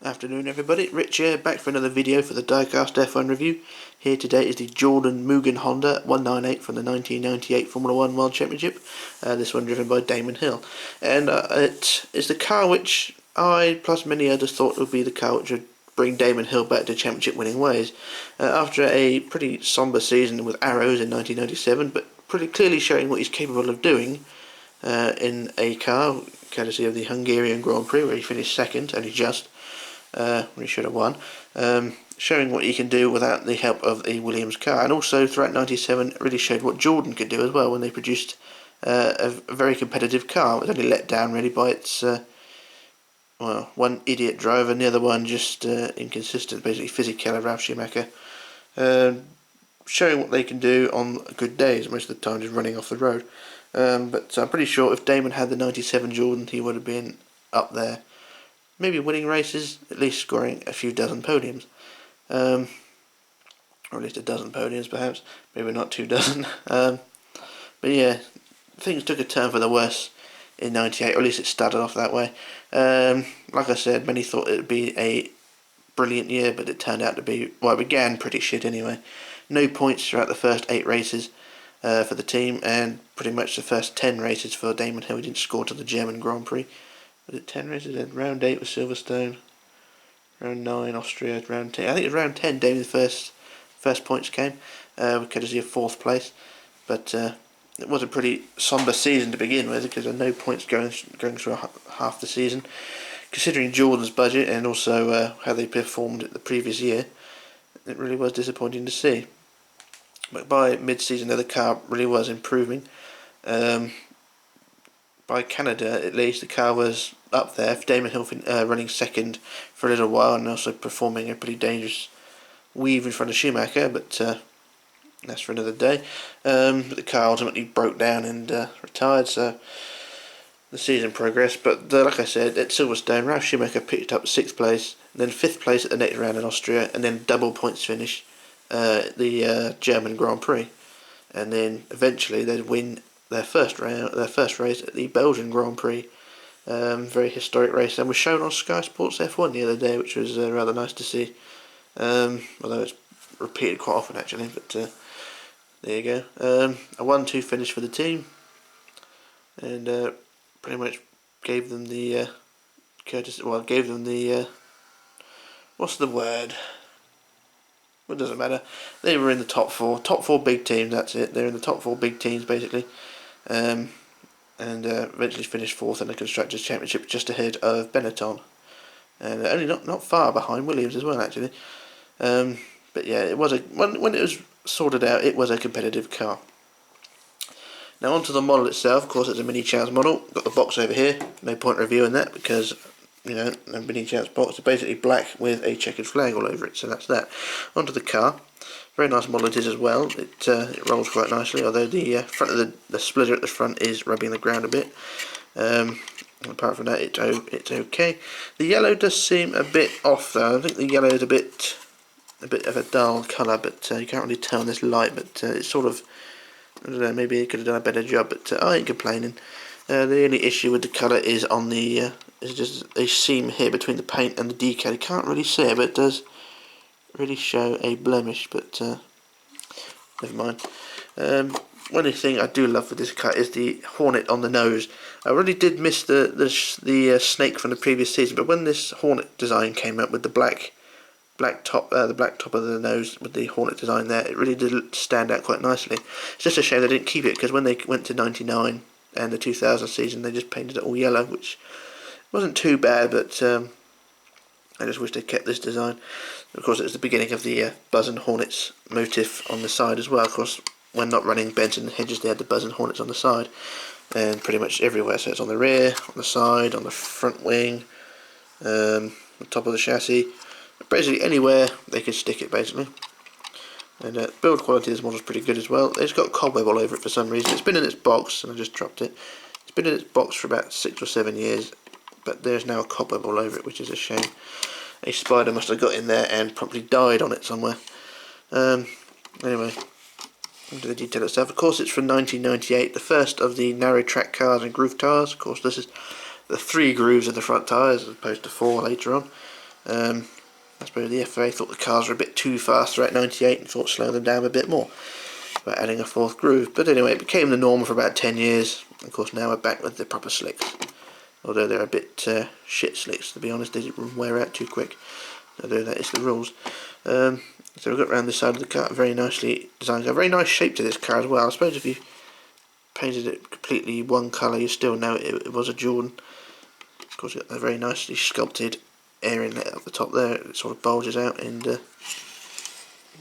Afternoon everybody, Rich here, back for another video for the Diecast F1 review. Here today is the Jordan Mugen-Honda 198 from the 1998 Formula 1 World Championship. This one driven by Damon Hill. And it is the car which I, plus many others, thought would be the car which would bring Damon Hill back to championship winning ways. After a pretty sombre season with arrows in 1997, but pretty clearly showing what he's capable of doing in a car, courtesy of the Hungarian Grand Prix where he finished second, only just. When he should have won, showing what he can do without the help of a Williams car, and also throughout '97 it really showed what Jordan could do as well when they produced a very competitive car. It was only let down really by its one idiot driver and the other one just inconsistent, basically Fisichella, Ralf Schumacher, showing what they can do on good days, most of the time just running off the road. But I'm pretty sure if Damon had the '97 Jordan, he would have been up there. Maybe winning races, at least scoring a few dozen podiums. Or at least a dozen podiums perhaps, maybe not 2 dozen. But yeah, things took a turn for the worse in '98, or at least it started off that way. Like I said, many thought it would be a brilliant year, but it turned out to be, well, it began pretty shit anyway. No points throughout the first 8 races for the team, and pretty much the first 10 races for Damon Hill. He didn't score to the German Grand Prix. Was it 10 races then? Round 8 was Silverstone, round 9 Austria, round 10. I think it was round 10 Damon's first points came, courtesy of 4th place. But it was a pretty sombre season to begin with, because there were no points going through half the season. Considering Jordan's budget and also how they performed the previous year, it really was disappointing to see. But by mid-season, the car really was improving. By Canada, at least, the car was up there. Damon Hill running second for a little while, and also performing a pretty dangerous weave in front of Schumacher, but that's for another day. But the car ultimately broke down and retired, so the season progressed. But like I said, at Silverstone, Ralf Schumacher picked up 6th place, then 5th place at the next round in Austria, and then double points finish the German Grand Prix. And then eventually they'd win their first race at the Belgian Grand Prix. Very historic race, and was shown on Sky Sports F1 the other day, which was rather nice to see. Although it's repeated quite often actually, but there you go. A 1-2 finish for the team, and pretty much gave them the what's the word? Well, it doesn't matter. They were in the top 4 big teams. That's it. They're in the top 4 big teams basically, and eventually finished 4th in the Constructors' Championship, just ahead of Benetton, and only not far behind Williams as well actually. But yeah, it was when it was sorted out, it was a competitive car. Now onto the model itself. Of course, it's a Minichamps model. Got the box over here. No point reviewing that because, you know, the Minichamps box is basically black with a checkered flag all over it, so that's that. Onto the car. Very nice model it is as well. It rolls quite nicely, although the front of the splitter at the front is rubbing the ground a bit. Apart from that, it's okay. The yellow does seem a bit off though. I think the yellow is a bit of a dull colour, but you can't really tell in this light. But it's sort of, I don't know, maybe it could have done a better job. But I ain't complaining. The only issue with the colour is on the is just a seam here between the paint and the decal. You can't really see it, but it does really show a blemish, but never mind. One thing I do love for this car is the Hornet on the nose. I really did miss the snake from the previous season, but when this Hornet design came out with the black top of the nose with the Hornet design there, it really did stand out quite nicely. It's just a shame they didn't keep it, because when they went to '99 and the 2000 season, they just painted it all yellow, which wasn't too bad, but I just wish they kept this design. Of course, it's the beginning of the Buzz and Hornets motif on the side as well. Of course, when not running Benton and Hedges, they had the Buzz and Hornets on the side, and pretty much everywhere. So it's on the rear, on the side, on the front wing, on top of the chassis. Basically anywhere they could stick it, basically. And build quality of this model is pretty good as well. It's got cobweb all over it for some reason. It's been in its box, and I just dropped it. It's been in its box for about 6 or 7 years, but there's now a cobweb all over it, which is a shame. A spider must have got in there and probably died on it somewhere. Anyway, into the detail itself. Of course, it's from 1998, the first of the narrow track cars and groove tyres. Of course, this is the 3 grooves in the front tyres as opposed to 4 later on. I suppose the FIA thought the cars were a bit too fast throughout '98 and thought slowing them down a bit more by adding a fourth groove. But anyway, it became the norm for about 10 years. Of course, now we're back with the proper slicks. Although they're a bit shit slicks, to be honest. They wear out too quick. Although that is the rules. So we've got around this side of the car, very nicely designed. A very nice shape to this car as well. I suppose if you painted it completely one colour, you still know it was a Jordan. Of course, you've got a very nicely sculpted air inlet up the top there. It sort of bulges out and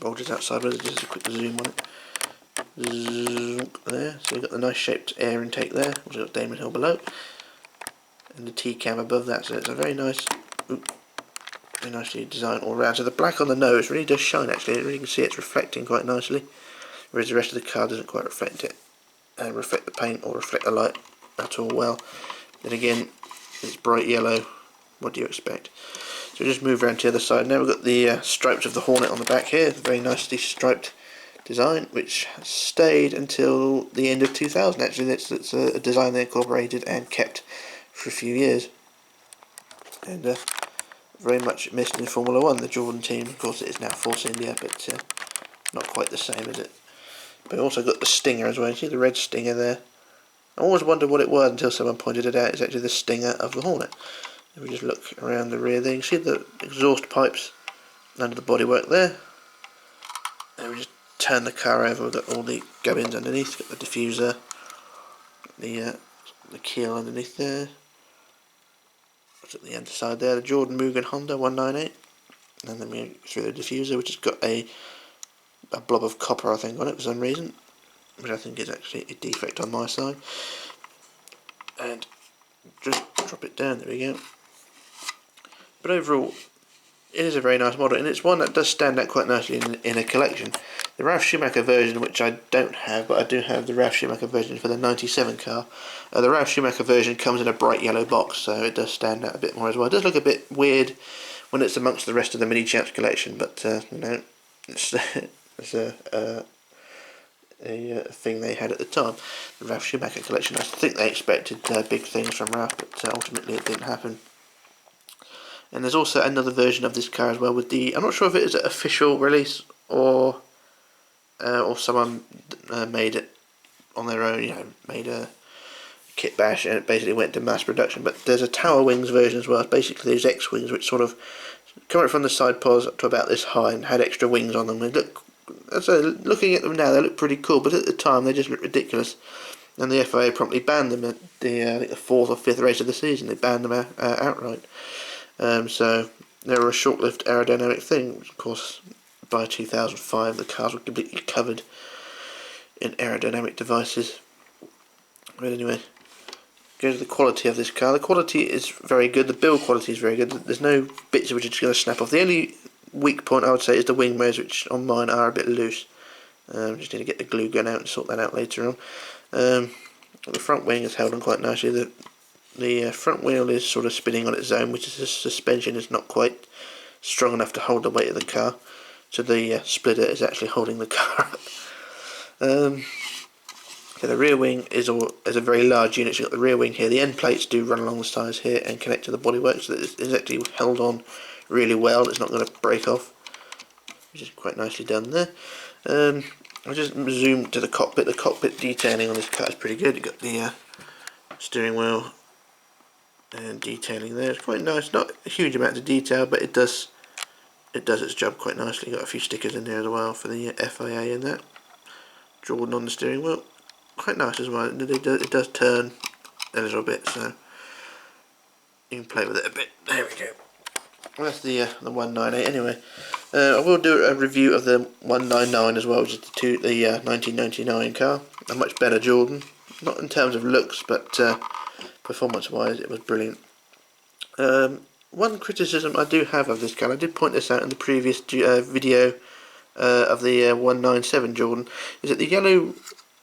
bulges out sideways. Just a quick zoom on it. There, so we've got the nice shaped air intake there. We've got Damon Hill below, and the T-cam above that. So it's a very nice, very nicely designed all round. So the black on the nose really does shine. Actually, you really can see it's reflecting quite nicely, whereas the rest of the car doesn't quite reflect it, and reflect the paint or reflect the light at all well. Then again, it's bright yellow. What do you expect? So we just move around to the other side. Now we've got the stripes of the Hornet on the back here. Very nicely striped design, which stayed until the end of 2000. Actually, it's a design they incorporated and kept for a few years, and very much missed in Formula 1. The Jordan team, of course, it is now Force India, but not quite the same, is it? But we also got the Stinger as well. You see the red Stinger there? I always wondered what it was until someone pointed it out. It's actually the Stinger of the Hornet. If we just look around the rear there, you can see the exhaust pipes under the bodywork there. And we just turn the car over, we've got all the gubbins underneath, got the diffuser, the keel underneath there. What's at the underside there? The Jordan Mugen-Honda 198. And then we go through the diffuser, which has got a blob of copper, I think, on it for some reason, which I think is actually a defect on my side. And just drop it down, there we go. But overall, it is a very nice model, and it's one that does stand out quite nicely in a collection. The Ralf Schumacher version, which I don't have, but I do have the Ralf Schumacher version for the '97 car. The Ralf Schumacher version comes in a bright yellow box, so it does stand out a bit more as well. It does look a bit weird when it's amongst the rest of the Minichamps collection, but you know, it's a thing they had at the time. The Ralf Schumacher collection. I think they expected big things from Ralf, but ultimately it didn't happen. And there's also another version of this car as well with the, I'm not sure if it is an official release or someone made it on their own, you know, made a kit bash and it basically went to mass production. But there's a Tower Wings version as well. It's basically these X-Wings which sort of come out from the side pods up to about this high and had extra wings on them. They look, so looking at them now, they look pretty cool, but at the time they just looked ridiculous. And the FIA promptly banned them at the I think the 4th or 5th race of the season. They banned them outright. So they were a short-lived aerodynamic thing. Of course, by 2005 the cars were completely covered in aerodynamic devices. But anyway, go to the quality of this car. The quality is very good. The build quality is very good. There's no bits which are just going to snap off. The only weak point I would say is the wing mirrors, which on mine are a bit loose. Just need to get the glue gun out and sort that out later on. The front wing is held on quite nicely. The front wheel is sort of spinning on its own, which is the suspension is not quite strong enough to hold the weight of the car. So the splitter is actually holding the car up. Okay, the rear wing is a very large unit. So you've got the rear wing here. The end plates do run along the sides here and connect to the bodywork, so it's actually held on really well. It's not going to break off, which is quite nicely done there. I'll just zoom to the cockpit. The cockpit detailing on this car is pretty good. You've got the steering wheel and detailing there. It's quite nice. Not a huge amount of detail, but it does its job quite nicely. Got a few stickers in there as well for the FIA and that. Jordan on the steering wheel. Quite nice as well. It does turn a little bit, so you can play with it a bit. There we go. Well, that's the 198 anyway. I will do a review of the 199 as well, which is the 1999 car. A much better Jordan. Not in terms of looks, but performance wise it was brilliant. One criticism I do have of this car, I did point this out in the previous video of the 197 Jordan, is that the yellow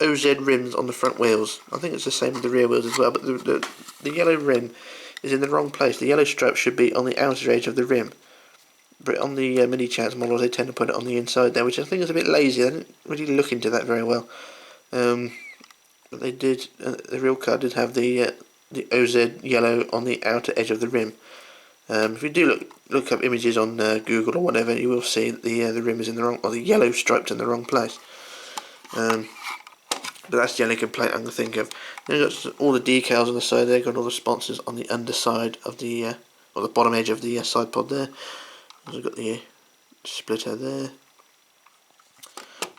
OZ rims on the front wheels, I think it's the same with the rear wheels as well, but the yellow rim is in the wrong place. The yellow stripe should be on the outer edge of the rim, but on the Minichamps models they tend to put it on the inside there, which I think is a bit lazy. They didn't really look into that very well. But they did, the real car did have the OZ yellow on the outer edge of the rim. If you do look up images on Google or whatever, you will see that the rim is in the wrong, or the yellow stripes in the wrong place. But that's the only complaint I can think of. Then you've got all the decals on the side there, got all the sponsors on the underside of the, or the bottom edge of the side pod there. We've got the splitter there.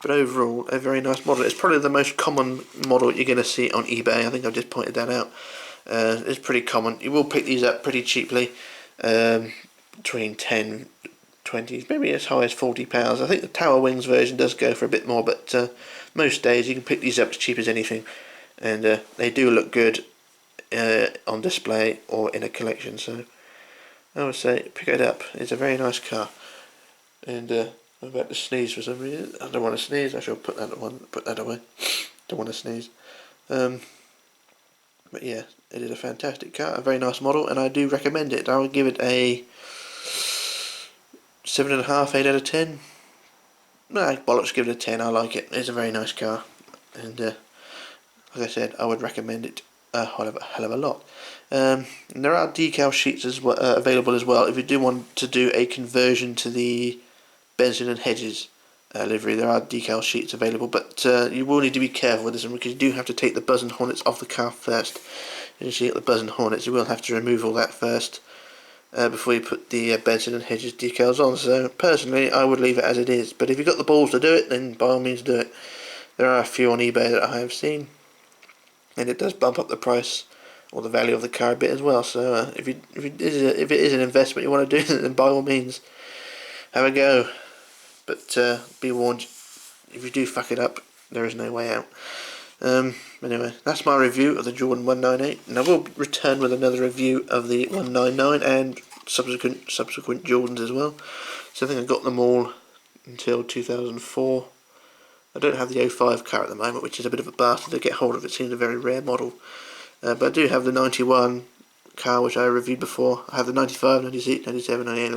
But overall, a very nice model. It's probably the most common model you're going to see on eBay. I think I've just pointed that out. It's pretty common. You will pick these up pretty cheaply, between 10, 20, maybe as high as £40. I think the Tower Wings version does go for a bit more, but most days you can pick these up as cheap as anything, and they do look good on display or in a collection. So I would say pick it up. It's a very nice car. And I'm about to sneeze for some reason. I don't want to sneeze. I shall put that away. Don't want to sneeze. But yeah, it is a fantastic car, a very nice model, and I do recommend it. I would give it a 7.5, 8 out of 10. Nah, bollocks, give it a 10. I like it. It's a very nice car, and like I said, I would recommend it a hell of a lot. And there are decal sheets as well, available as well if you do want to do a conversion to the Benson and Hedges livery. There are decal sheets available, but you will need to be careful with this one because you do have to take the Buzz and Hornets off the car first. As you get the Buzz and Hornets, you will have to remove all that first before you put the Benson and Hedges decals on. So personally, I would leave it as it is. But if you've got the balls to do it, then by all means do it. There are a few on eBay that I have seen, and it does bump up the price or the value of the car a bit as well. So if it is an investment you want to do, then by all means have a go. But be warned, if you do fuck it up, there is no way out. Anyway, that's my review of the Jordan 198, and I will return with another review of the 199 and subsequent Jordans as well. So I think I got them all until 2004. I don't have the 05 car at the moment, which is a bit of a bastard to get hold of. It seems a very rare model. But I do have the 91 car, which I reviewed before. I have the 95, 96, 97, 98,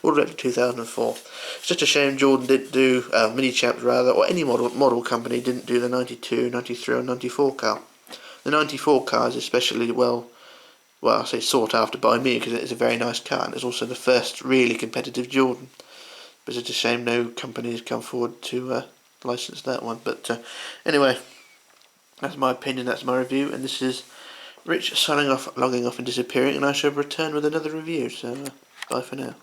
all the way up to 2004. It's just a shame Jordan didn't do, Minichamps rather, or any model company didn't do the 92, 93 or 94 car. The 94 car is especially well I say sought after by me because it is a very nice car, and it's also the first really competitive Jordan. But it's a shame no company has come forward to license that one. But anyway, that's my opinion, that's my review, and this is Rich signing off, logging off and disappearing, and I shall return with another review, so bye for now.